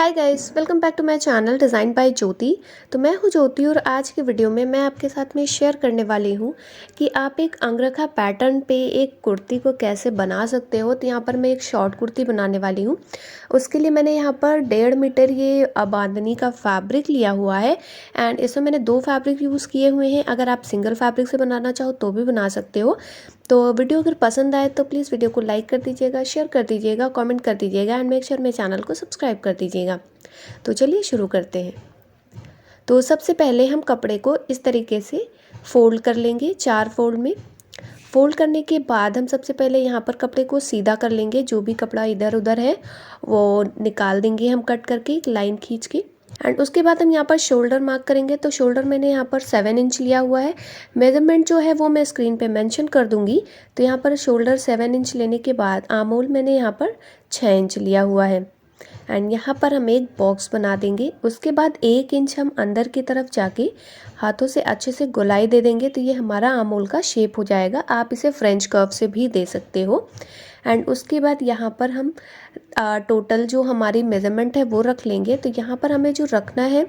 Hi guys, welcome back to my channel design by Jyoti. तो मैं हूँ ज्योति और आज की वीडियो में मैं आपके साथ में शेयर करने वाली हूँ कि आप एक अंगरखा पैटर्न पे एक कुर्ती को कैसे बना सकते हो। तो यहाँ पर मैं एक शॉर्ट कुर्ती बनाने वाली हूँ। उसके लिए मैंने यहाँ पर 1.5 मीटर ये बांधनी का फैब्रिक लिया हुआ है एंड इसमें मैंने 2 फैब्रिक यूज़ किए हुए हैं। अगर आप सिंगल फैब्रिक से बनाना चाहो तो भी बना सकते हो। तो वीडियो अगर पसंद आए तो प्लीज़ वीडियो को लाइक कर दीजिएगा, शेयर कर दीजिएगा, कमेंट कर दीजिएगा एंड मेक श्योर मेरे चैनल को सब्सक्राइब कर दीजिएगा। तो चलिए शुरू करते हैं। तो सबसे पहले हम कपड़े को इस तरीके से फोल्ड कर लेंगे, 4 फोल्ड में। फोल्ड करने के बाद हम सबसे पहले यहाँ पर कपड़े को सीधा कर लेंगे। जो भी कपड़ा इधर उधर है वो निकाल देंगे हम कट करके एक लाइन खींच के। एंड उसके बाद हम यहाँ पर शोल्डर मार्क करेंगे। तो शोल्डर मैंने यहाँ पर 7 इंच लिया हुआ है। मेजरमेंट जो है वो मैं स्क्रीन पे मेंशन कर दूंगी। तो यहाँ पर शोल्डर 7 इंच लेने के बाद आर्म होल मैंने यहाँ पर 6 इंच लिया हुआ है। एंड यहाँ पर हम एक बॉक्स बना देंगे। उसके बाद 1 इंच हम अंदर की तरफ जाके हाथों से अच्छे से गोलाई दे देंगे। तो ये हमारा आर्म होल का शेप हो जाएगा। आप इसे फ्रेंच कर्व से भी दे सकते हो। एंड उसके बाद यहाँ पर हम टोटल जो हमारी मेज़रमेंट है वो रख लेंगे। तो यहाँ पर हमें जो रखना है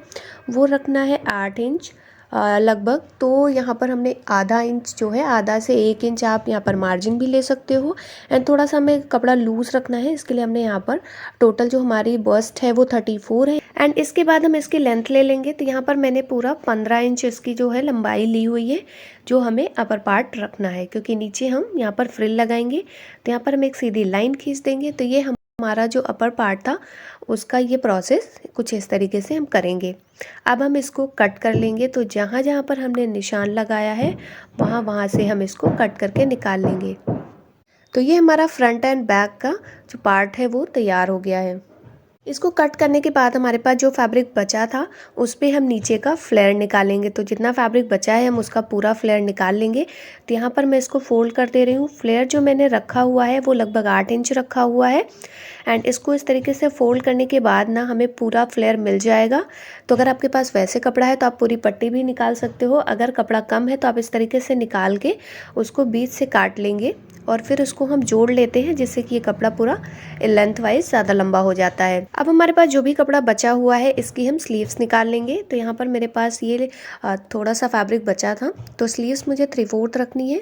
वो रखना है 8 इंच लगभग। तो यहाँ पर हमने आधा इंच जो है, आधा से 1 इंच आप यहाँ पर मार्जिन भी ले सकते हो। एंड थोड़ा सा हमें कपड़ा लूज़ रखना है, इसके लिए हमने यहाँ पर टोटल जो हमारी बस्ट है वो 34 है। एंड इसके बाद हम इसकी लेंथ ले लेंगे। तो यहाँ पर मैंने पूरा 15 इंच इसकी जो है लंबाई ली हुई है, जो हमें अपर पार्ट रखना है, क्योंकि नीचे हम यहाँ पर फ्रिल लगाएंगे। तो यहाँ पर हम एक सीधी लाइन खींच देंगे। तो ये हमारा जो अपर पार्ट था उसका ये प्रोसेस कुछ इस तरीके से हम करेंगे। अब हम इसको कट कर लेंगे। तो जहाँ जहाँ पर हमने निशान लगाया है वहाँ से हम इसको कट करके निकाल लेंगे। तो ये हमारा फ्रंट एंड बैक का जो पार्ट है वो तैयार हो गया है। इसको कट करने के बाद हमारे पास जो फैब्रिक बचा था उस पे हम नीचे का फ्लेयर निकालेंगे। तो जितना फैब्रिक बचा है हम उसका पूरा फ्लेयर निकाल लेंगे। तो यहाँ पर मैं इसको फोल्ड कर दे रही हूँ। फ्लेयर जो मैंने रखा हुआ है वो लगभग 8 इंच रखा हुआ है। एंड इसको इस तरीके से फोल्ड करने के बाद ना हमें पूरा फ्लेयर मिल जाएगा। तो अगर आपके पास वैसे कपड़ा है तो आप पूरी पट्टी भी निकाल सकते हो। अगर कपड़ा कम है तो आप इस तरीके से निकाल के उसको बीच से काट लेंगे और फिर उसको हम जोड़ लेते हैं, जिससे कि ये कपड़ा पूरा लेंथ वाइज ज़्यादा लंबा हो जाता है। अब हमारे पास जो भी कपड़ा बचा हुआ है इसकी हम स्लीव्स निकाल लेंगे। तो यहाँ पर मेरे पास ये थोड़ा सा फैब्रिक बचा था, तो स्लीव्स मुझे 3/4 रखनी है,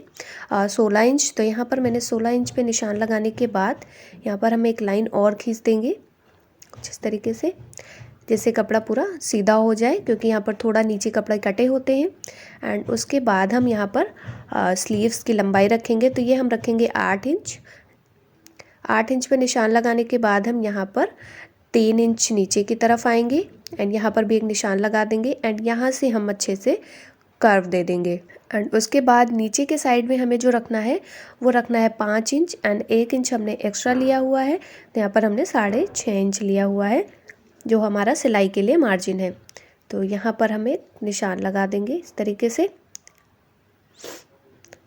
16 इंच। तो यहाँ पर मैंने 16 इंच पे निशान लगाने के बाद यहाँ पर हम एक लाइन और खींच देंगे कुछ इस तरीके से, जिससे कपड़ा पूरा सीधा हो जाए, क्योंकि यहाँ पर थोड़ा नीचे कपड़ा कटे होते हैं। एंड उसके बाद हम यहाँ पर स्लीव्स की लंबाई रखेंगे। तो ये हम रखेंगे 8 इंच। 8 इंच पे निशान लगाने के बाद हम यहाँ पर 3 इंच नीचे की तरफ आएंगे एंड यहाँ पर भी एक निशान लगा देंगे। एंड यहाँ से हम अच्छे से कर्व दे देंगे। एंड उसके बाद नीचे के साइड में हमें जो रखना है वो रखना है 5 इंच एंड 1 इंच हमने एक्स्ट्रा लिया हुआ है। तो यहाँ पर हमने 6.5 इंच लिया हुआ है, जो हमारा सिलाई के लिए मार्जिन है। तो यहाँ पर हमें निशान लगा देंगे इस तरीके से।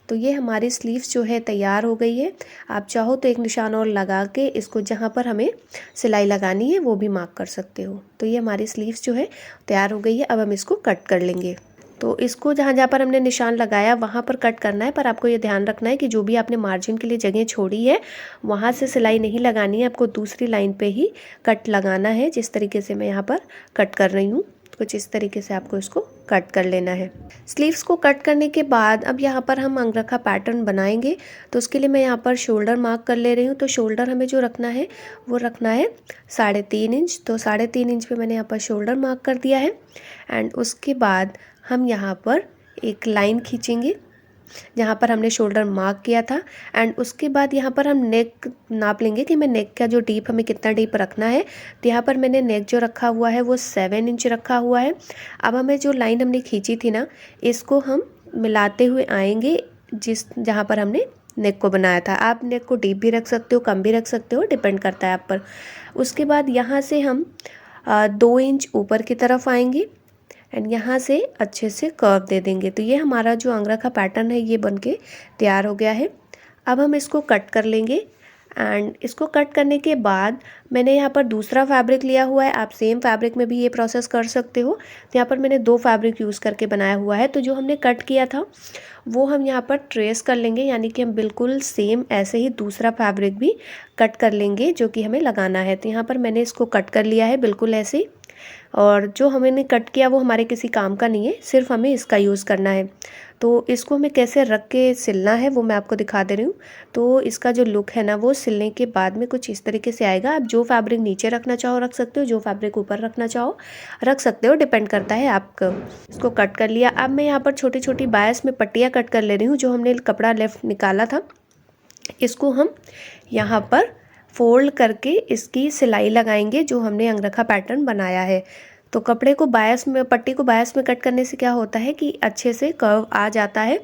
तो ये हमारी स्लीव्स जो है तैयार हो गई है। आप चाहो तो एक निशान और लगा के इसको जहाँ पर हमें सिलाई लगानी है वो भी मार्क कर सकते हो। तो ये हमारी स्लीव्स जो है तैयार हो गई है। अब हम इसको कट कर लेंगे। तो इसको जहाँ जहाँ पर हमने निशान लगाया वहाँ पर कट करना है, पर आपको ये ध्यान रखना है कि जो भी आपने मार्जिन के लिए जगह छोड़ी है वहाँ से सिलाई नहीं लगानी है, आपको दूसरी लाइन पे ही कट लगाना है। जिस तरीके से मैं यहाँ पर कट कर रही हूँ कुछ इस तरीके से आपको इसको कट कर लेना है। स्लीव्स को कट करने के बाद अब यहाँ पर हम अंगरखा पैटर्न बनाएंगे। तो उसके लिए मैं यहाँ पर शोल्डर मार्क कर ले रही हूँ। तो शोल्डर हमें जो रखना है वो रखना है 3.5 इंच। तो 3.5 इंच पे मैंने यहाँ पर शोल्डर मार्क कर दिया है। एंड उसके बाद हम यहाँ पर एक लाइन खींचेंगे जहाँ पर हमने शोल्डर मार्क किया था। एंड उसके बाद यहाँ पर हम नेक नाप लेंगे कि मैं नेक का जो डीप हमें कितना डीप रखना है। तो यहाँ पर मैंने नेक जो रखा हुआ है वो 7 इंच रखा हुआ है। अब हमें जो लाइन हमने खींची थी ना, इसको हम मिलाते हुए आएंगे जहाँ पर हमने नेक को बनाया था। आप नेक को डीप भी रख सकते हो, कम भी रख सकते हो, डिपेंड करता है आप पर। उसके बाद यहाँ से हम 2 इंच ऊपर की तरफ आएंगे एंड यहाँ से अच्छे से कर्व दे देंगे। तो ये हमारा जो अंगरखा पैटर्न है ये बनके तैयार हो गया है। अब हम इसको कट कर लेंगे। एंड इसको कट करने के बाद मैंने यहाँ पर दूसरा फैब्रिक लिया हुआ है। आप सेम फैब्रिक में भी ये प्रोसेस कर सकते हो। तो यहाँ पर मैंने 2 फैब्रिक यूज़ करके बनाया हुआ है। तो जो हमने कट किया था वो हम यहाँ पर ट्रेस कर लेंगे, यानी कि हम बिल्कुल सेम ऐसे ही दूसरा फैब्रिक भी कट कर लेंगे जो कि हमें लगाना है। तो यहाँ पर मैंने इसको कट कर लिया है बिल्कुल ऐसे ही, और जो हमने कट किया वो हमारे किसी काम का नहीं है, सिर्फ हमें इसका यूज़ करना है। तो इसको हमें कैसे रख के सिलना है वो मैं आपको दिखा दे रही हूँ। तो इसका जो लुक है ना वो सिलने के बाद में कुछ इस तरीके से आएगा। आप जो फैब्रिक नीचे रखना चाहो रख सकते हो, जो फैब्रिक ऊपर रखना चाहो रख सकते हो, डिपेंड करता है आपका। इसको कट कर लिया। अब मैं यहाँ पर छोटी छोटी बायस में पट्टियाँ कट कर ले रही हूँ। जो हमने कपड़ा लेफ्ट निकाला था इसको हम यहाँ पर फोल्ड करके इसकी सिलाई लगाएंगे जो हमने अंगरखा पैटर्न बनाया है। तो कपड़े को बायस में, पट्टी को बायस में कट करने से क्या होता है कि अच्छे से कर्व आ जाता है।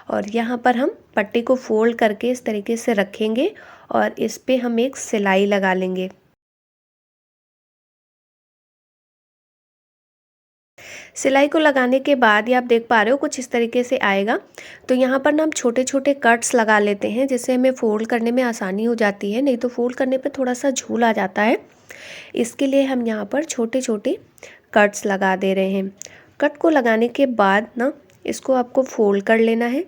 और यहाँ पर हम पट्टी को फोल्ड करके इस तरीके से रखेंगे और इस पे हम एक सिलाई लगा लेंगे। सिलाई को लगाने के बाद ये आप देख पा रहे हो कुछ इस तरीके से आएगा। तो यहाँ पर ना हम छोटे छोटे कट्स लगा लेते हैं जिससे हमें फोल्ड करने में आसानी हो जाती है, नहीं तो फोल्ड करने पे थोड़ा सा झूल आ जाता है। इसके लिए हम यहाँ पर छोटे छोटे कट्स लगा दे रहे हैं। कट को लगाने के बाद ना इसको आपको फोल्ड कर लेना है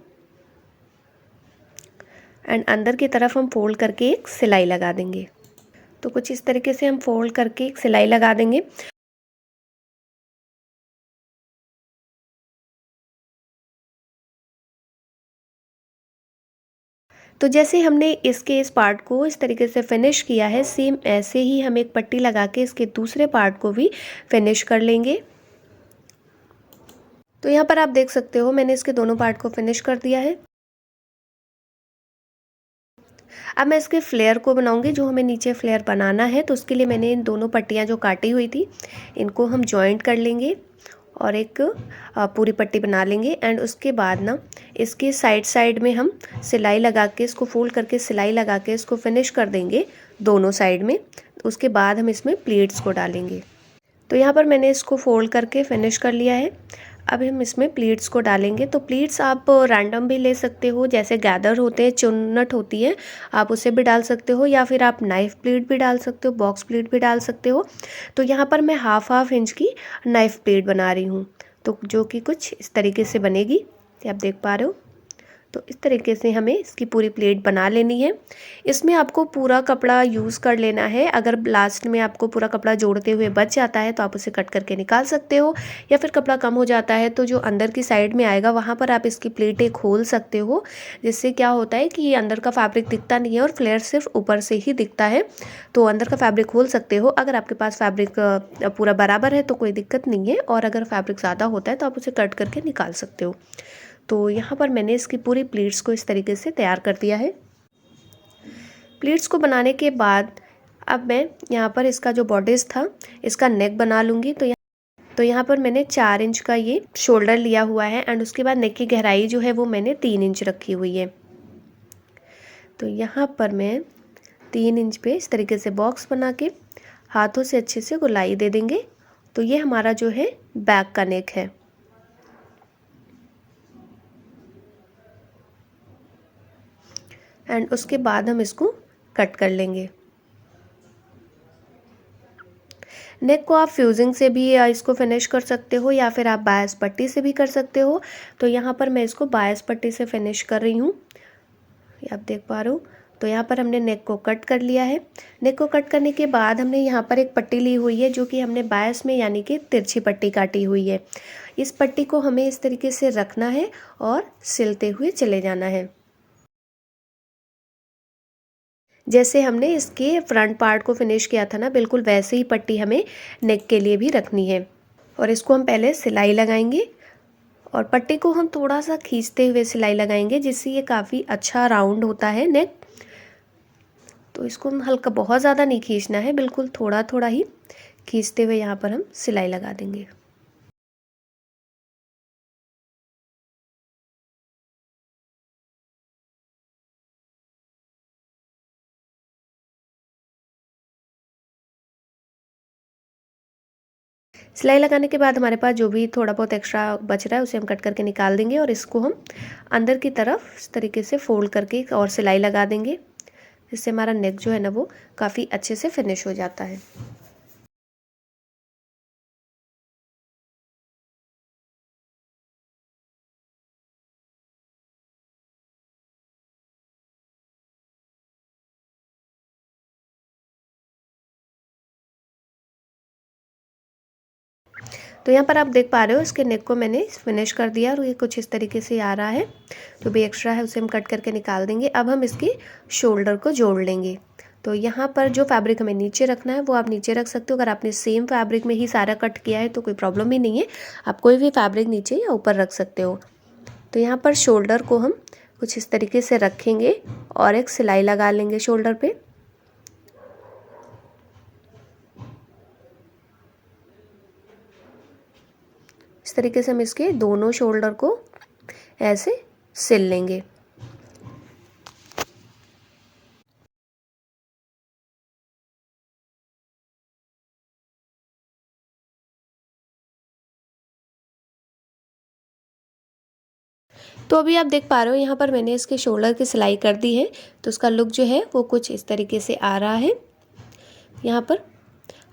एंड अंदर की तरफ हम फोल्ड करके एक सिलाई लगा देंगे। तो कुछ इस तरीके से हम फोल्ड करके एक सिलाई लगा देंगे। तो जैसे हमने इसके इस पार्ट को इस तरीके से फिनिश किया है, सेम ऐसे ही हम एक पट्टी लगा के इसके दूसरे पार्ट को भी फिनिश कर लेंगे। तो यहाँ पर आप देख सकते हो मैंने इसके दोनों पार्ट को फिनिश कर दिया है। अब मैं इसके फ्लेयर को बनाऊंगी। जो हमें नीचे फ्लेयर बनाना है तो उसके लिए मैंने इन दोनों पट्टियाँ जो काटी हुई थी इनको हम जॉइंट कर लेंगे और एक पूरी पट्टी बना लेंगे। एंड उसके बाद ना इसके साइड साइड में हम सिलाई लगा के इसको फोल्ड करके सिलाई लगा के इसको फिनिश कर देंगे दोनों साइड में। उसके बाद हम इसमें प्लीट्स को डालेंगे। तो यहाँ पर मैंने इसको फोल्ड करके फिनिश कर लिया है। अब हम इसमें प्लीट्स को डालेंगे। तो प्लीट्स आप रैंडम भी ले सकते हो, जैसे गैदर होते हैं, चुन्नट होती है, आप उसे भी डाल सकते हो, या फिर आप नाइफ प्लीट भी डाल सकते हो, बॉक्स प्लीट भी डाल सकते हो। तो यहाँ पर मैं हाफ इंच की नाइफ प्लीट बना रही हूँ, तो जो कि कुछ इस तरीके से बनेगी, ये आप देख पा रहे हो। तो इस तरीके से हमें इसकी पूरी प्लेट बना लेनी है। इसमें आपको पूरा कपड़ा यूज़ कर लेना है। अगर लास्ट में आपको पूरा कपड़ा जोड़ते हुए बच जाता है तो आप उसे कट करके निकाल सकते हो, या फिर कपड़ा कम हो जाता है तो जो अंदर की साइड में आएगा वहाँ पर आप इसकी प्लेटें खोल सकते हो, जिससे क्या होता है कि ये अंदर का फैब्रिक दिखता नहीं है और फ्लेयर सिर्फ ऊपर से ही दिखता है। तो अंदर का फैब्रिक खोल सकते हो। अगर आपके पास फैब्रिक पूरा बराबर है तो कोई दिक्कत नहीं है, और अगर फैब्रिक ज़्यादा होता है तो आप उसे कट करके निकाल सकते हो। तो यहाँ पर मैंने इसकी पूरी प्लीट्स को इस तरीके से तैयार कर दिया है। प्लीट्स को बनाने के बाद अब मैं यहाँ पर इसका जो बॉडीज़ था इसका नेक बना लूँगी। तो यहाँ पर मैंने 4 इंच का ये शोल्डर लिया हुआ है एंड उसके बाद नेक की गहराई जो है वो मैंने 3 इंच रखी हुई है। तो यहाँ पर मैं 3 इंच पे इस तरीके से बॉक्स बना के हाथों से अच्छे से गोलाई दे देंगे। तो ये हमारा जो है बैक का नेक है। एंड उसके बाद हम इसको कट कर लेंगे। नेक को आप फ्यूजिंग से भी इसको फिनिश कर सकते हो, या फिर आप बायस पट्टी से भी कर सकते हो। तो यहाँ पर मैं इसको बायस पट्टी से फिनिश कर रही हूँ, ये आप देख पा रहे हो। तो यहाँ पर हमने नेक को कट कर लिया है। नेक को कट करने के बाद हमने यहाँ पर एक पट्टी ली हुई है जो कि हमने बायस में यानी कि तिरछी पट्टी काटी हुई है। इस पट्टी को हमें इस तरीके से रखना है और सिलते हुए चले जाना है। जैसे हमने इसके फ्रंट पार्ट को फिनिश किया था ना, बिल्कुल वैसे ही पट्टी हमें नेक के लिए भी रखनी है। और इसको हम पहले सिलाई लगाएंगे और पट्टी को हम थोड़ा सा खींचते हुए सिलाई लगाएंगे, जिससे ये काफ़ी अच्छा राउंड होता है नेक। तो इसको हम हल्का, बहुत ज़्यादा नहीं खींचना है, बिल्कुल थोड़ा थोड़ा ही खींचते हुए यहाँ पर हम सिलाई लगा देंगे। सिलाई लगाने के बाद हमारे पास जो भी थोड़ा बहुत एक्स्ट्रा बच रहा है उसे हम कट करके निकाल देंगे और इसको हम अंदर की तरफ इस तरीके से फोल्ड करके और सिलाई लगा देंगे, जिससे हमारा नेक जो है ना वो काफ़ी अच्छे से फिनिश हो जाता है। तो यहाँ पर आप देख पा रहे हो इसके नेक को मैंने फिनिश कर दिया और ये कुछ इस तरीके से आ रहा है। जो भी एक्स्ट्रा है उसे हम कट करके निकाल देंगे। अब हम इसकी शोल्डर को जोड़ लेंगे। तो यहाँ पर जो फैब्रिक हमें नीचे रखना है वो आप नीचे रख सकते हो। अगर आपने सेम फैब्रिक में ही सारा कट किया है तो कोई प्रॉब्लम ही नहीं है, आप कोई भी फैब्रिक नीचे या ऊपर रख सकते हो। तो यहाँ पर शोल्डर को हम कुछ इस तरीके से रखेंगे और एक सिलाई लगा लेंगे शोल्डर पे। इस तरीके से हम इसके दोनों शोल्डर को ऐसे सिल लेंगे। तो अभी आप देख पा रहे हो यहाँ पर मैंने इसके शोल्डर की सिलाई कर दी है। तो उसका लुक जो है वो कुछ इस तरीके से आ रहा है यहाँ पर।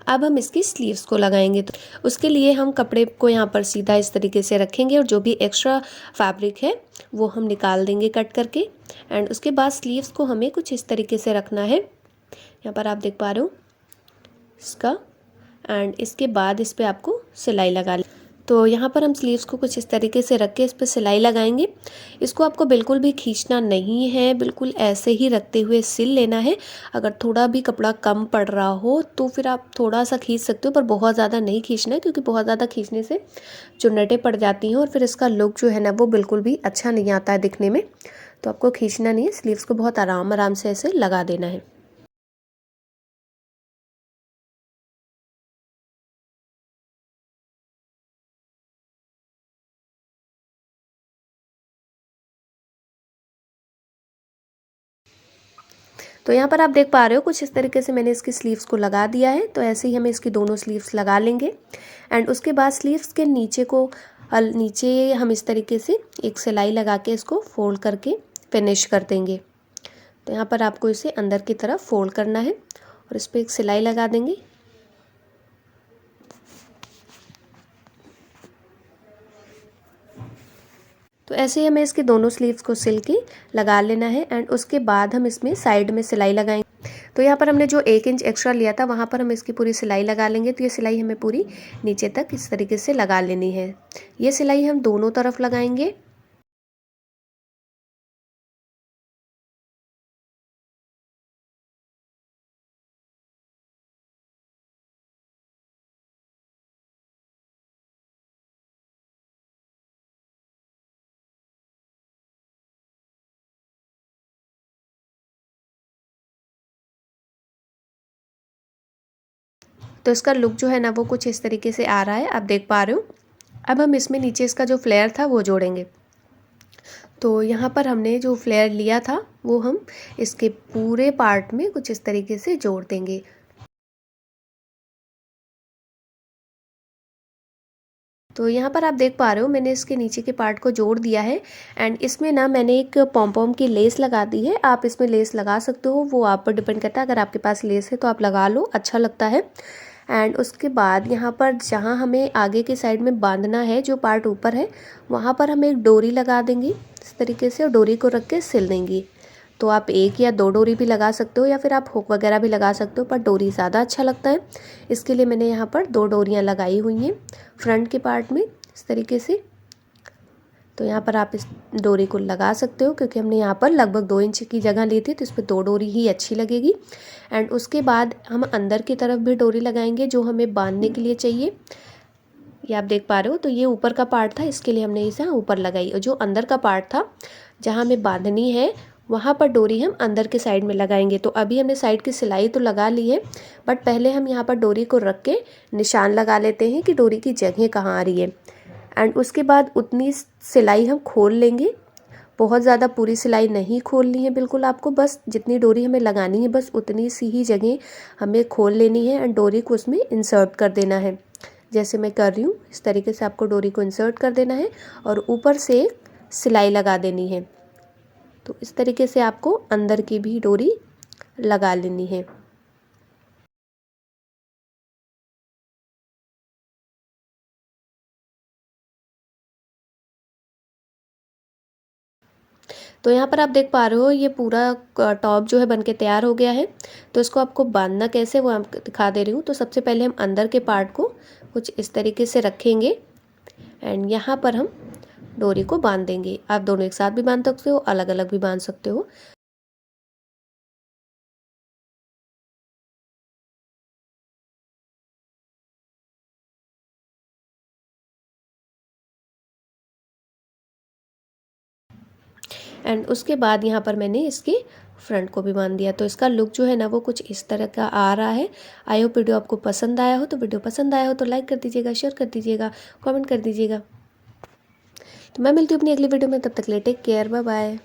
अब हम इसकी स्लीव्स को लगाएंगे। तो उसके लिए हम कपड़े को यहाँ पर सीधा इस तरीके से रखेंगे और जो भी एक्स्ट्रा फैब्रिक है वो हम निकाल देंगे कट करके। एंड उसके बाद स्लीव्स को हमें कुछ इस तरीके से रखना है। यहाँ पर आप देख पा रहे हो इसका। एंड इसके बाद इस पर आपको सिलाई लगा ले। तो यहाँ पर हम स्लीव्स को कुछ इस तरीके से रख के इस पर सिलाई लगाएंगे। इसको आपको बिल्कुल भी खींचना नहीं है, बिल्कुल ऐसे ही रखते हुए सिल लेना है। अगर थोड़ा भी कपड़ा कम पड़ रहा हो तो फिर आप थोड़ा सा खींच सकते हो, पर बहुत ज़्यादा नहीं खींचना है क्योंकि बहुत ज़्यादा खींचने से चुन्नटें पड़ जाती हैं और फिर इसका लुक जो है ना वो बिल्कुल भी अच्छा नहीं आता है दिखने में। तो आपको खींचना नहीं है, स्लीव्स को बहुत आराम आराम से ऐसे लगा देना है। तो यहाँ पर आप देख पा रहे हो कुछ इस तरीके से मैंने इसकी स्लीव्स को लगा दिया है। तो ऐसे ही हमें इसकी दोनों स्लीव्स लगा लेंगे। एंड उसके बाद स्लीव्स के नीचे को नीचे हम इस तरीके से एक सिलाई लगा के इसको फोल्ड करके फिनिश कर देंगे। तो यहाँ पर आपको इसे अंदर की तरफ फोल्ड करना है और इस पर एक सिलाई लगा देंगे। तो ऐसे ही हमें इसके दोनों स्लीव्स को सिल के लगा लेना है। एंड उसके बाद हम इसमें साइड में सिलाई लगाएंगे। तो यहाँ पर हमने जो 1 इंच एक्स्ट्रा लिया था वहाँ पर हम इसकी पूरी सिलाई लगा लेंगे। तो ये सिलाई हमें पूरी नीचे तक इस तरीके से लगा लेनी है। ये सिलाई हम दोनों तरफ लगाएंगे। तो इसका लुक जो है ना वो कुछ इस तरीके से आ रहा है, आप देख पा रहे हो। अब हम इसमें नीचे इसका जो फ्लेयर था वो जोड़ेंगे। तो यहाँ पर हमने जो फ्लेयर लिया था वो हम इसके पूरे पार्ट में कुछ इस तरीके से जोड़ देंगे। तो यहाँ पर आप देख पा रहे हो मैंने इसके नीचे के पार्ट को जोड़ दिया है। एंड इसमें ना मैंने एक पॉम पॉम की लेस लगा दी है। आप इसमें लेस लगा सकते हो, वो आप पर डिपेंड करता है। अगर आपके पास लेस है तो आप लगा लो, अच्छा लगता है। एंड उसके बाद यहाँ पर जहाँ हमें आगे की साइड में बांधना है, जो पार्ट ऊपर है वहाँ पर हम एक डोरी लगा देंगे इस तरीके से और डोरी को रख के सिल देंगे। तो आप 1 या 2 डोरी भी लगा सकते हो या फिर आप हुक वगैरह भी लगा सकते हो, पर डोरी ज़्यादा अच्छा लगता है। इसके लिए मैंने यहाँ पर 2 डोरियाँ लगाई हुई हैं फ्रंट के पार्ट में इस तरीके से। तो यहाँ पर आप इस डोरी को लगा सकते हो क्योंकि हमने यहाँ पर लगभग 2 इंच की जगह ली थी तो इस पर 2 डोरी ही अच्छी लगेगी। एंड उसके बाद हम अंदर की तरफ भी डोरी लगाएंगे जो हमें बांधने के लिए चाहिए। ये आप देख पा रहे हो। तो ये ऊपर का पार्ट था, इसके लिए हमने इसे ऊपर लगाई, और जो अंदर का पार्ट था जहाँ हमें बांधनी है वहाँ पर डोरी हम अंदर के साइड में लगाएंगे। तो अभी हमने साइड की सिलाई तो लगा ली है, बट पहले हम यहाँ पर डोरी को रख के निशान लगा लेते हैं कि डोरी की जगह कहाँ आ रही है। एंड उसके बाद उतनी सिलाई हम खोल लेंगे। बहुत ज़्यादा पूरी सिलाई नहीं खोलनी है बिल्कुल आपको, बस जितनी डोरी हमें लगानी है बस उतनी सी ही जगह हमें खोल लेनी है एंड डोरी को उसमें इंसर्ट कर देना है। जैसे मैं कर रही हूँ इस तरीके से आपको डोरी को इंसर्ट कर देना है और ऊपर से सिलाई लगा देनी है। तो इस तरीके से आपको अंदर की भी डोरी लगा लेनी है। तो यहाँ पर आप देख पा रहे हो ये पूरा टॉप जो है बनके तैयार हो गया है। तो इसको आपको बांधना कैसे वो आपको दिखा दे रही हूँ। तो सबसे पहले हम अंदर के पार्ट को कुछ इस तरीके से रखेंगे एंड यहाँ पर हम डोरी को बांध देंगे। आप दोनों एक साथ भी बांध सकते हो, अलग अलग भी बांध सकते हो। एंड उसके बाद यहाँ पर मैंने इसके फ्रंट को भी बांध दिया। तो इसका लुक जो है ना वो कुछ इस तरह का आ रहा है। आई होप वीडियो आपको पसंद आया हो। तो वीडियो पसंद आया हो तो लाइक कर दीजिएगा, शेयर कर दीजिएगा, कमेंट कर दीजिएगा। तो मैं मिलती हूँ अपनी अगली वीडियो में, तब तक ले टेक केयर, बाय बाय।